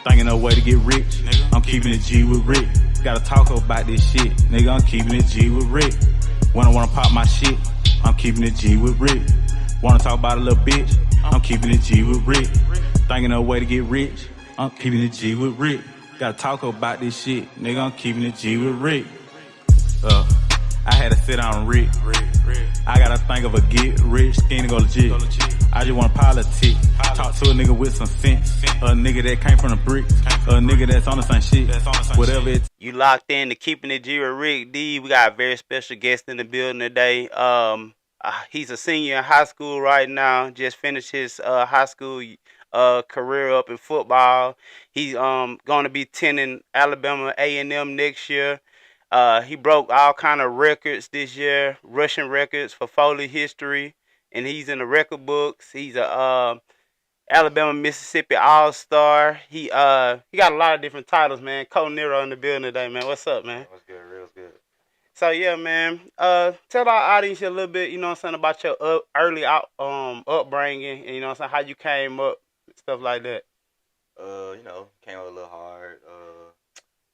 Thinking of a way to get rich, nigga. I'm keeping it G with Rick. Gotta talk about this shit, nigga. I'm keeping it G with Rick. When I wanna pop my shit, I'm keeping it G with Rick. Wanna talk about a little bitch, I'm keeping it G with Rick. Thinking of a way to get rich, I'm keeping it G with Rick. Gotta talk about this shit, nigga. I'm keeping it G with Rick. I had to sit down and Rick. I gotta think of a get rich scheme to go legit. I just wanna politic. Talk to a nigga with some sense. A nigga that came from the bricks. A nigga that's on the same shit. Whatever it's. You locked in to Keeping It G with Rick D. We got a very special guest in the building today. He's a senior in high school right now. Just finished his high school career up in football. He's going to be attending Alabama A&M next year. He broke all kind of records this year, rushing records for Foley history, and he's in the record books. He's a Alabama Mississippi All-Star. He got a lot of different titles, man. Kolton Nero in the building today, man. What's up, man? What's good, real good. So yeah, man. Tell our audience a little bit, you know what I'm saying, about your early upbringing, and you know what I'm saying, how you came up, stuff like that. Came up a little hard.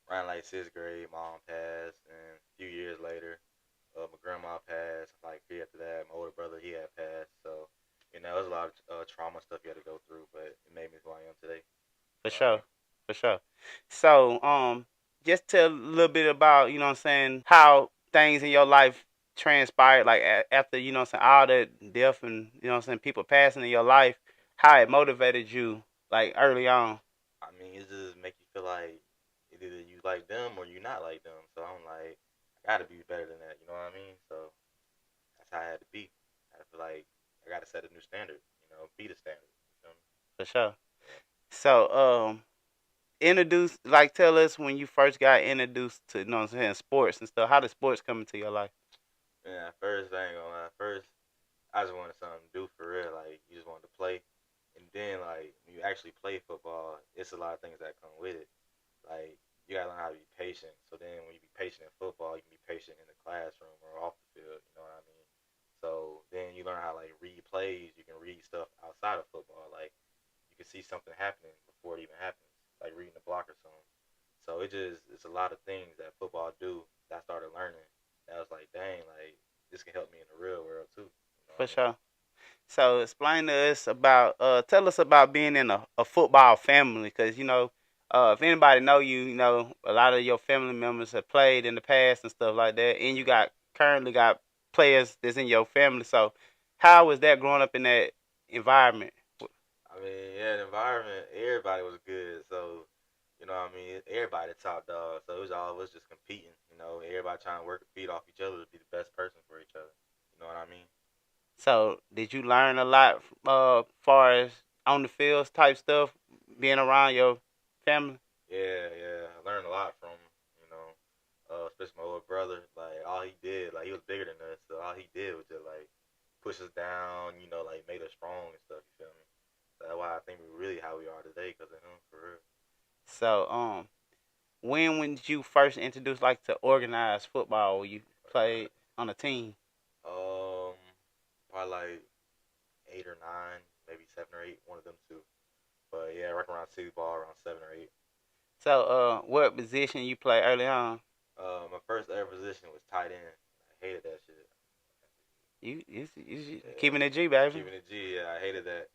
Around like 6th grade, mom passed, and a few years later, my grandma passed. Like a year after that, my older brother, he had passed. So, it was a lot of trauma stuff you had to go through, but it made me who I am today. For sure. So, just tell a little bit about, you know what I'm saying, how things in your life transpired, like after, you know what I'm saying, all that death and, you know what I'm saying, people passing in your life, how it motivated you, like, early on. I mean, it just make you feel like either you like them or you not like them. So I'm like, I gotta be better than that. You know what I mean? So that's how I had to be. I feel like I gotta set a new standard. Be the standard. You feel me? For sure. So, tell us when you first got introduced to, you know what I'm saying, sports and stuff. How did sports come into your life? Yeah, at first I ain't gonna lie. At first I just wanted something to do for real. Like you just wanted to play, and then like when you actually play football, it's a lot of things that come with it. Like you gotta learn how to be patient. So then when you be patient in football, you can be patient in the classroom or off the field. You know what I mean? So then you learn how to like read plays. You can read stuff outside of football. Like you can see something happening before it even happens, like reading the block or something. So it's a lot of things that football do that I started learning. That was like, dang, like this can help me in the real world too. You know For what I mean? sure. So explain to us about, tell us about being in a football family, because if anybody know you, a lot of your family members have played in the past and stuff like that, and you currently got players that's in your family. So how was that growing up in that environment? I mean, yeah, the environment, everybody was good. So, what I mean? Everybody top dog. So it was all of us just competing. Everybody trying to work and feed off each other to be the best person for each other. You know what I mean? So did you learn a lot, far as on the fields type stuff, being around your family? Yeah. I learned a lot from, especially my little brother. Like, all he did, like, he was bigger than us. So all he did was just, like, push us down, like, made us strong and stuff. You feel me? So that's why I think we're really how we are today because of him, for real. So when did you first introduce like to organized football? Where you played on a team? Um, Probably like 8 or 9, maybe 7 or 8, one of them two. But yeah, right around two ball, around 7 or 8. So what position you play early on? My first ever position was tight end. I hated that shit. You Yeah, keeping it G, baby. keeping it G. Yeah, I hated that.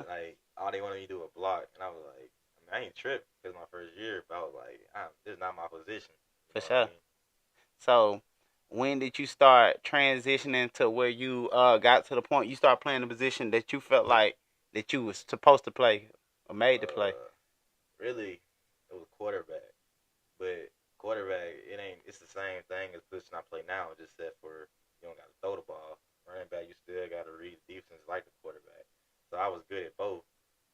Like all they wanted me to do was block, and I was like, I mean, I ain't tripped because my first year, but I was like, this is not my position. You For know what I sure. mean? So when did you start transitioning to where you got to the point you start playing the position that you felt like that you was supposed to play or made to play? Really, it was quarterback. But quarterback, it ain't. It's the same thing as position I play now, just except for you don't got to throw the ball. Running back, you still got to read the defense like the quarterback. So I was good at both,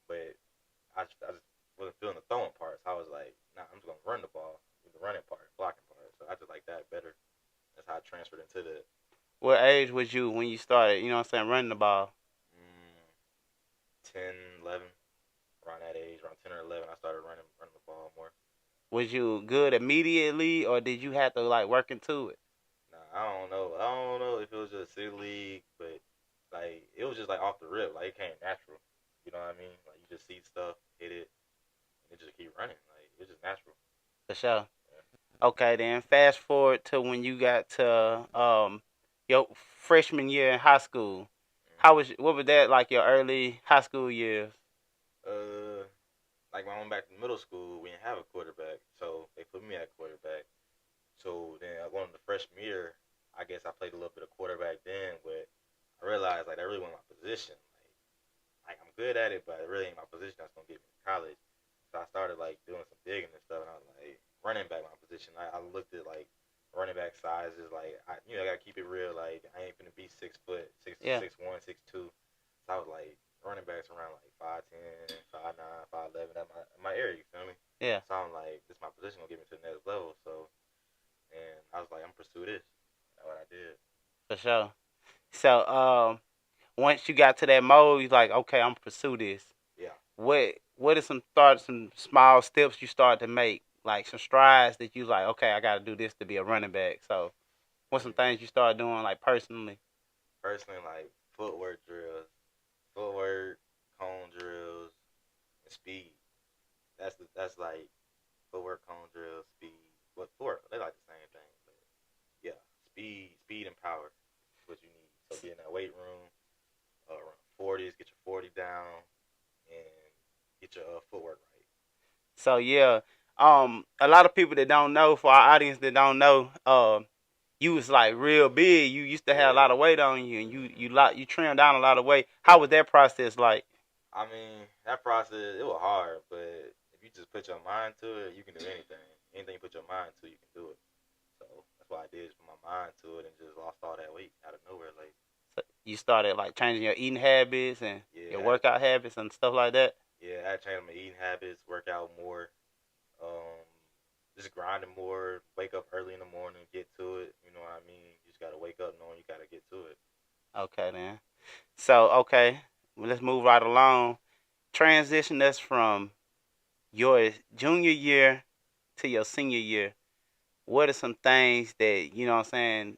but I just wasn't feeling the throwing part. So I was like, nah, I'm just gonna run the ball with the running part, blocking part. So I just like that better. That's how I transferred into the What age was you when you started, running the ball? mm, 10, 11, around that age, around 10 or 11. I started running the ball more. Was you good immediately, or did you have to like work into it? Nah, I don't know. I don't know if it was just city league, but like it was just like off the rip. Like it came natural. You know what I mean? Like you just see stuff, hit it, and it just keep It's just natural. For sure. Okay, then fast forward to when you got to your freshman year in high school. What was that like your early high school years? Uh, like when I went back to middle school, we didn't have a quarterback, so they put me at quarterback. So then going to the freshman year, I guess I played a little bit of quarterback then, but I realized like that really wasn't my position. Like I'm good at it, but it really ain't my position that's gonna get me to college. So I started like doing some digging and stuff, and I was like, running back my position. I looked at like running back sizes, like I gotta keep it real. Like I ain't gonna be 6 foot, Yeah. 6'1", 6'2". So I was like running backs around like 5'10", 5'9", 5'11". At my area, you feel me? Yeah. So I'm like, this my position gonna get me to the next level. So and I was like, I'm gonna pursue this. That's what I did. For sure. So once you got to that mode, you're like, okay, I'm gonna pursue this. Yeah. What are some small steps you start to make, like some strides that you like, okay, I gotta do this to be a running back. So what's some things you start doing like personally? Personally, like footwork drills, footwork, cone drills, and speed. That's like footwork, cone drills, speed. What footwork? They like the same thing, but yeah, speed and power is what you need. So get in that weight room, around 40s, get your 40 down, and get your footwork right. So yeah, a lot of people that don't know, for our audience that don't know, you was like real big. You used to have a lot of weight on you, and you trimmed down a lot of weight. How was that process like? I mean, that process it was hard, but if you just put your mind to it, you can do anything. Anything you put your mind to, you can do it. So that's what I did, just put my mind to it and just lost all that weight out of nowhere. Like, So you started like changing your eating habits and your yeah, workout habits and stuff like that. yeah, I had to change my eating habits, work out more, um, just grinding more, wake up early in the morning, get to it. You know what I mean? You just gotta wake up knowing you gotta get to it. Okay then. So okay, well, let's move right along. Transition us from your junior year to your senior year. What are some things that you know what I'm saying?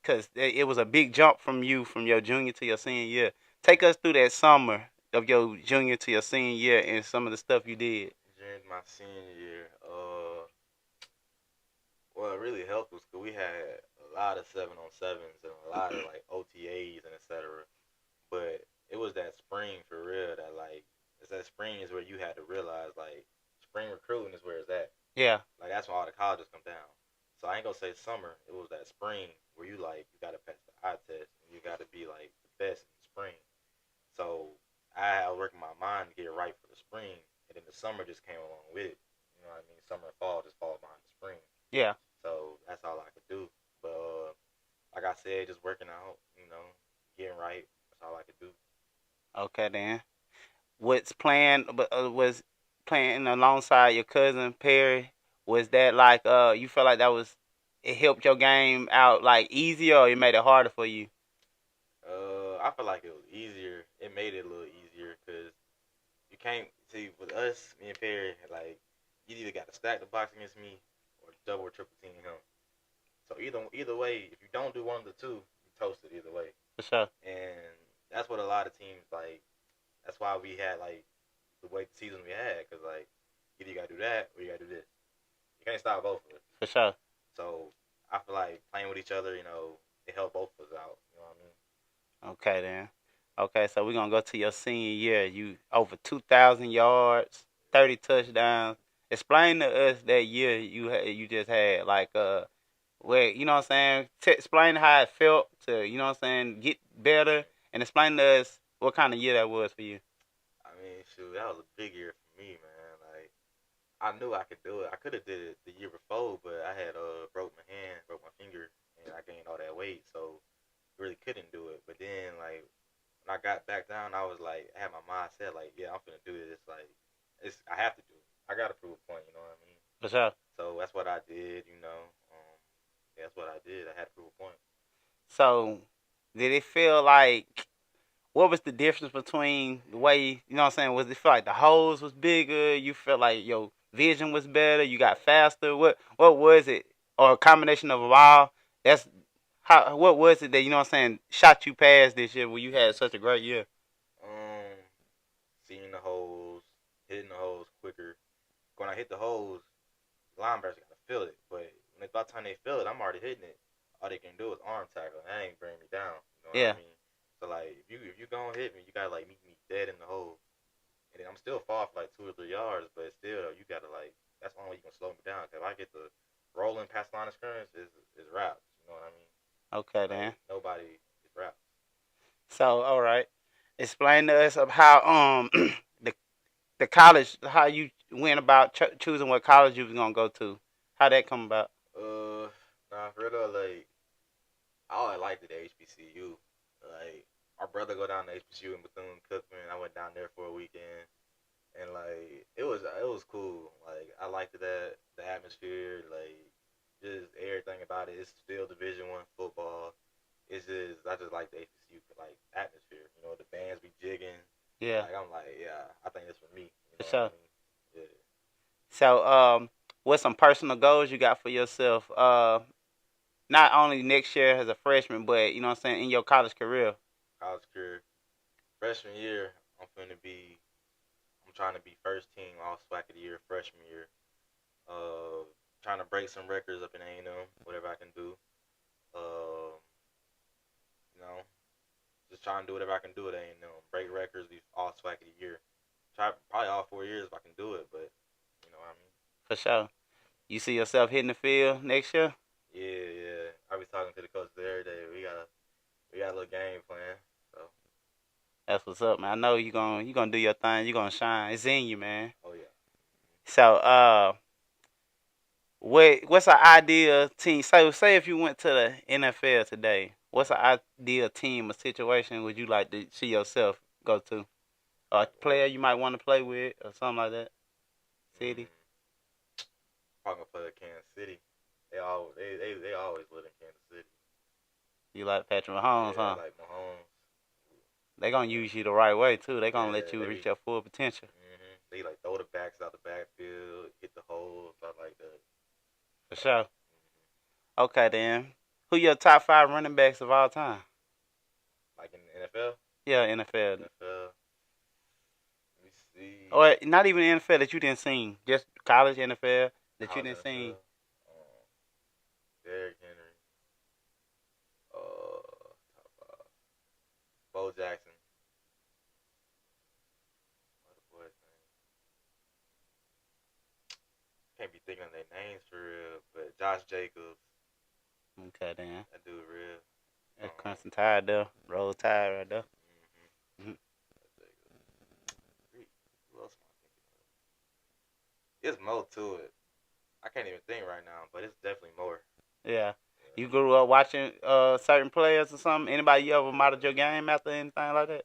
Because it was a big jump from you from your junior to your senior year. Take us through that summer of your junior to your senior year and some of the stuff you did. During my senior year, well, it really helped us because we had a lot of 7-on-7s and a lot of like OTAs and etc. But it was that spring for real that like it's that spring is where you had to realize like spring recruiting is where it's at. Yeah. Like that's when all the colleges come down. So I ain't gonna say summer. It was that spring where you like you gotta pass the eye test and you gotta be like the best in the spring. So I was working my mind to get it right for the spring, and then the summer just came along with it. You know what I mean? Summer and fall just fall behind the spring. Yeah. So that's all I could do. But like I said, just working out, getting right. That's all I could do. Okay then. What's playing? But was playing alongside your cousin Perry. Was that like you felt like that was it helped your game out like easier or it made it harder for you? I feel like it was easier. It made it a little easier because you can't see with us, me and Perry, like you either got to stack the box against me or double or triple team him. So either way, if you don't do one of the two, you toasted either way. For sure. And that's what a lot of teams like. That's why we had like the way the season we had because like either you gotta do that or you gotta do this. You can't stop both of us. For sure. So I feel like playing with each other, it helped both of us out. You know what I mean? Okay then. Okay, so we're gonna go to your senior year. You over 2,000 yards, 30 touchdowns. Explain to us that year you just had like where you know what I'm saying. Explain how it felt to you know what I'm saying get better and explain to us what kind of year that was for you. I mean, shoot, that was a big year for me, man. Like I knew I could do it. I could have did it the year before, but I had broke my hand, broke my finger, and I gained all that weight, so really couldn't do it. But then like when I got back down, I was like, I had my mindset like, yeah, I'm finna do this. Like, I have to do it. I gotta prove a point. You know what I mean? For sure. So that's what I did. Yeah, that's what I did. I had to prove a point. So did it feel like what was the difference between the way you know what I'm saying? Was it feel like the holes was bigger? You felt like your vision was better? You got faster? What was it? Or a combination of them all? That's how. What was it that you know what I'm saying shot you past this year when you had such a great year? Um, Seeing the holes, hitting the holes quicker. When I hit the holes, linebackers gotta feel it. But by the time they feel it, I'm already hitting it. All they can do is arm tackle. And that ain't bring me down. You know Yeah. what I mean? So like, if you gonna hit me, you gotta like meet me dead in the hole. And then I'm still far for like 2 or 3 yards, but still you gotta like. That's the only way you can slow me down. Cause if I get the rolling past line of scrimmage, is routes. You know what I mean? Okay, then. Like, nobody is routes. So, all right. Explain to us of how the the college, how you went about choosing what college you was gonna go to. How that come about? Nah, for real, like I always liked it at HBCU. Like our brother go down to HBCU in Bethune Cookman. I went down there for a weekend, and like it was cool. Like I liked the atmosphere, like just everything about it. It's still Division I football. It's just I just like the HBCU like atmosphere. You know, the bands be jigging. Yeah, Like I'm like, yeah, I think it's for me. You for know sure. what I mean? Yeah. So, what some personal goals you got for yourself? Not only next year as a freshman, but you know what I'm saying in your college career. College career, freshman year, I'm trying to be first team all SWAC of the year freshman year. Uh, Trying to break some records up in A&M, whatever I can do. Um, you know, just trying to do whatever I can do at A&M. Break records, be all SWAC of the year. Try probably all 4 years if I can do it, but you know what I mean. For sure. You see yourself hitting the field next year? Yeah, yeah. I be talking to the coaches every day. We got a little game plan. So, That's what's up, man. I know you gonna do your thing. You gonna shine. It's in you, man. oh yeah. So, what's an ideal team? Say if you went to the NFL today, what's an ideal team or situation would you like to see yourself go to? Or a player you might want to play with, or something like that. City. Probably gonna play with Kansas City. They always live in Kansas City. You like Patrick Mahomes, Yeah, huh? like Mahomes. They gonna use you the right way too. They gonna Yeah, let you they reach be. your full potential. They like throw the backs out the backfield, hit the hole, stuff like that. For sure. Okay then. Who your top 5 running backs of all time? Like in the NFL. Yeah, NFL. NFL. Let me see. Or not even NFL that you didn't see. Just college NFL that you College didn't see. NFL. Derrick Henry. Top 5. Bo Jackson. What the boys' name? Can't be thinking of their names for real, but Josh Jacobs. Okay then. That dude real. That's Crimson Tide though. Roll Tide right there. Mm-hmm. Who else am I thinking of? It's more to it. I can't even think right now, but it's definitely more. Yeah. You grew up watching certain players or something? Anybody you ever modeled your game after anything like that?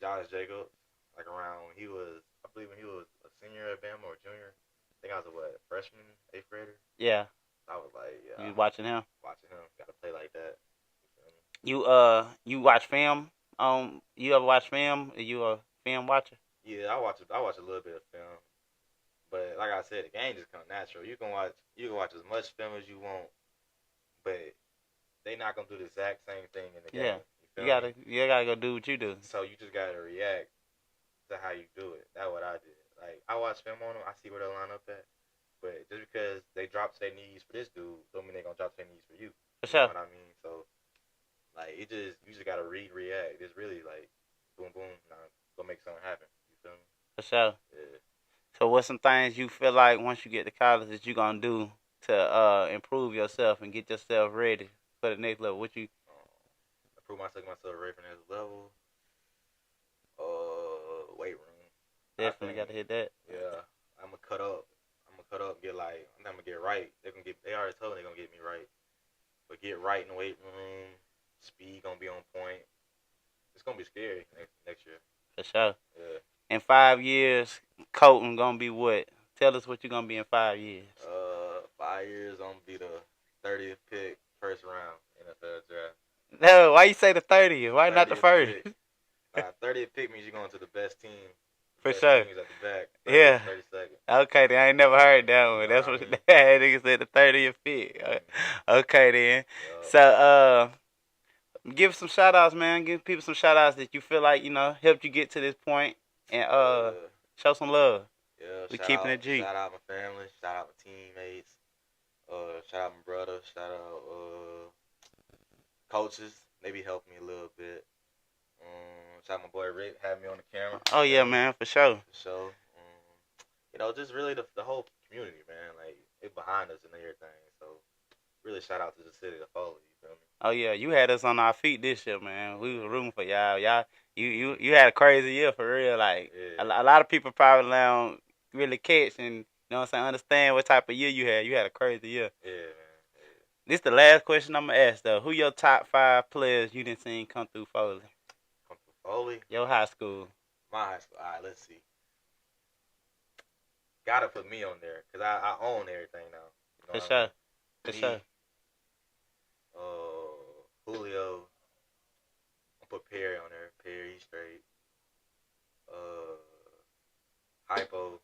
Josh Jacobs, like around when he was, I believe when he was a senior at Bama or junior. I think I was a freshman, 8th grader. Yeah. I was like, yeah. You was watching him? Watching him, gotta play like that. You watch film? You ever watch film? Are you a film watcher? Yeah, I watch a little bit of film, but like I said, the game just comes natural. You can watch as much film as you want, but they not gonna do the exact same thing in the Yeah. game. You gotta go do what you do. So you just gotta react to how you do it. That's what I did. Like I watch film on them, I see where they line up at. But just because they drop to their knees for this dude, don't mean they gonna drop to their knees for you. For sure. You know what I mean? So like you just gotta react. It's really like boom boom, nah, go make something happen. You feel me? For sure. Yeah. So what's some things you feel like once you get to college that you gonna do to improve yourself and get yourself ready for the next level? What you Improve myself ready for the next level. Weight room. definitely gotta hit that. Yeah. I'm gonna cut up, get like I'm gonna get right. They already told me they're gonna get me right. But get right in the weight room, speed gonna be on point. It's gonna be scary next year. For sure. Yeah. In 5 years, Kolton gonna be what? Tell us what you're gonna be in 5 years. 5 years I'm gonna be the 30th pick, first round NFL draft. No, why you say the 30th? Why not the 30th first? pick. 30th pick means you're going to the best team. For Best sure. teams at the back. Yeah. 32nd. Okay, then I ain't never heard that one. That's what that nigga said, the 30th pick. Okay then. Yeah. So give some shout outs, man. Give people some shout outs that you feel like, helped you get to this point and show some love. Yeah, We keeping it G. Shout out my family. Shout out my teammates. Shout out my brother. Shout out coaches. They be helping me a little bit. Shout out my boy Rick, having me on the camera. Oh yeah, man, for sure. For sure. You know, just really the whole community, man. Like, it behind us and everything. So, really shout out to the city of Foley. You feel me? Oh yeah, you had us on our feet this year, man. We was rooting for y'all. You had a crazy year for real. Like Yeah. a lot of people probably don't really catch and you know what I'm saying, understand what type of year you had. You had a crazy year. Yeah, man. This the last question I'm gonna ask though. Who your top 5 players you done seen come through Foley? Come through Foley? Your high school. My high school. All right, let's see. Gotta put me on there because I own everything now. You know For sure. For me, sure. Julio. I'll put Perry on there. Perry straight. Hypo.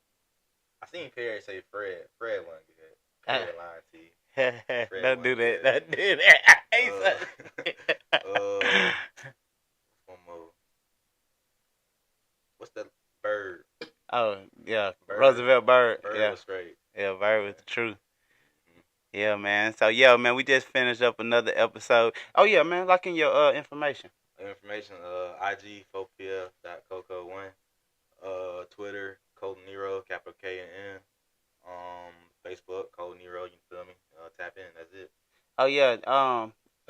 I seen Perry say Fred. Fred wasn't good. Perry lying to you. Don't do that. Don't do that. I hate one more. What's the Bird? Oh, yeah. Bird. Roosevelt Bird. Bird Yeah. was straight. Yeah, Bird was the truth. Yeah, man. So, yeah, man, we just finished up another episode. Oh, yeah, man, lock in your information. Information, IG, FoPF.Coco1. Twitter, Kolton Nero, capital K and N. Facebook, Kolton Nero, you feel me? Tap in, that's it. Oh, yeah.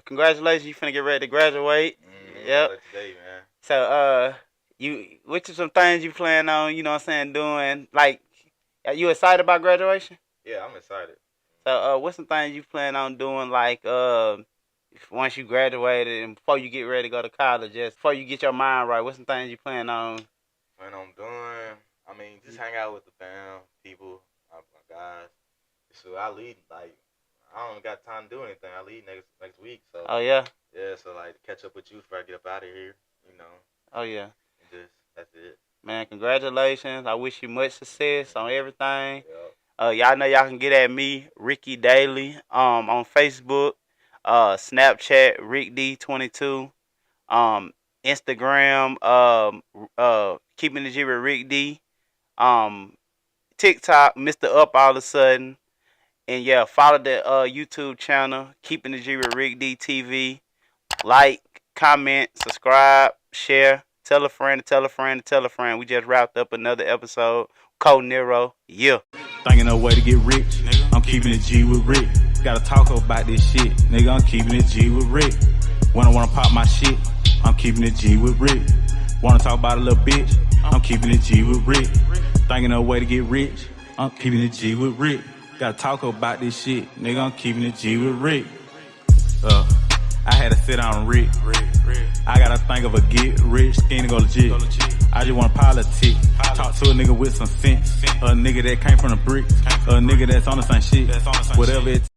Congratulations, you finna get ready to graduate. Yep. Today, man. So, which are some things you plan on, you know what I'm saying, doing? Like, are you excited about graduation? Yeah, I'm excited. So, what's some things you plan on doing, like, once you graduated and before you get ready to go to college, just before you get your mind right, what's some things you plan on? When I'm doing, I mean, just hang out with the fam, people, my guys. So I leave, like, I don't got time to do anything. I leave next week, so. Oh, yeah? Yeah, so, like, to catch up with you before I get up out of here, you know. Oh, yeah. That's it. Man, congratulations. I wish you much success on everything. Yep. Y'all know y'all can get at me, Ricky Daily, on Facebook, Snapchat, RickD22, Instagram, Keeping the G with Rick D, TikTok, Mr. Up all of a sudden, and yeah, follow the YouTube channel, Keeping the G with Rick D TV. Like, comment, subscribe, share, tell a friend, tell a friend, tell a friend. We just wrapped up another episode. Kolton Nero, yeah. Thinking of a way to get rich, nigga. I'm keeping it G with Rick. Gotta talk about this shit, nigga. I'm keeping it G with Rick. When I wanna pop my shit, I'm keeping it G with Rick. Wanna talk about a little bitch, I'm keeping it G with Rick. Thinking of a way to get rich, I'm keeping it G with Rick. Gotta talk about this shit, nigga. I'm keeping it G with Rick. I had to sit down and Rick. I gotta think of a get rich scheme to go legit. I just wanna politic. Talk to a nigga with some sense. A nigga that came from the bricks. A nigga that's on the same shit. Whatever it